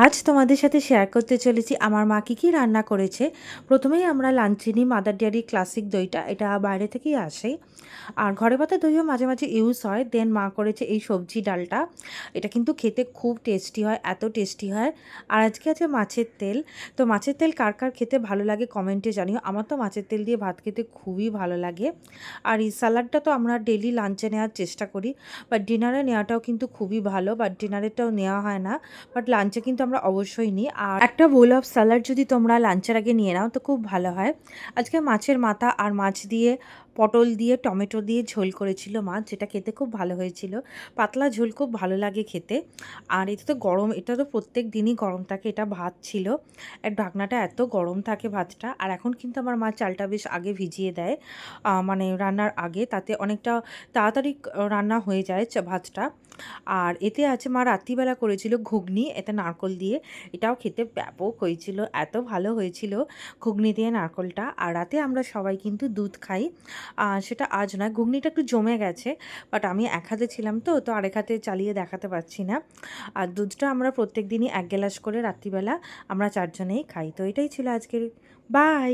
আজ তোমাদের সাথে শেয়ার করতে চলেছি আমার মা কী কী রান্না করেছে। প্রথমেই আমরা লাঞ্চে নিই মাদার ডেয়ারি ক্লাসিক দইটা, এটা বাইরে থেকেই আসে আর ঘরে পাতা দইও মাঝে মাঝে ইউজ হয়। দেন মা করেছে এই সবজি ডালটা, এটা কিন্তু খেতে খুব টেস্টি হয়, এত টেস্টি হয়। আর আজকে আছে মাছের তেল। তো মাছের তেল কার কার খেতে ভালো লাগে কমেন্টে জানিও, আমার তো মাছের তেল দিয়ে ভাত খেতে খুবই ভালো লাগে। আর এই স্যালাডটা তো আমরা ডেলি লাঞ্চে নেওয়ার চেষ্টা করি, বাট ডিনারে নেওয়াটাও কিন্তু খুবই ভালো, বাট ডিনারেরটাও নেওয়া হয় না, বাট লাঞ্চে কিন্তু আমরা অবশ্যই নিই। আর একটা বোল অফ স্যালাড যদি তোমরা লাঞ্চের আগে নিয়ে নাও তো খুব ভালো হয়। আজকে মাছের মাথা আর মাছ দিয়ে পটল দিয়ে টমেটো দিয়ে ঝোল করেছিল মাছ, যেটা খেতে খুব ভালো হয়েছিল। পাতলা ঝোল খুব ভালো লাগে খেতে। আর এটা তো গরম, এটা তো প্রত্যেক দিনই গরম থাকে। এটা ভাত ছিল, এর ঢাকনাটা এত গরম থাকে ভাতটা। আর এখন কিন্তু আমার মা চালটা বেশ আগে ভিজিয়ে দেয়, মানে রান্নার আগে, তাতে অনেকটা তাড়াতাড়ি রান্না হয়ে যায় ভাতটা। আর এতে আছে মা রাত্রিবেলা করেছিল ঘুগনি, এতে নারকোল দিয়ে, এটাও খেতে ব্যাপক হয়েছিল, এত ভালো হয়েছিল ঘুগনি দিয়ে নারকোলটা। আর রাতে আমরা সবাই কিন্তু দুধ খাই, সেটা আজ নয়, ঘুগনিটা একটু জমে গেছে, বাট আমি এক হাতে ছিলাম তো তো আরেক হাতে চালিয়ে দেখাতে পারছি না। আর দুধটা আমরা প্রত্যেক দিনই 1 গ্লাস করে রাত্রিবেলা আমরা 4 জনেই খাই। তো এটাই ছিল আজকের। বাই।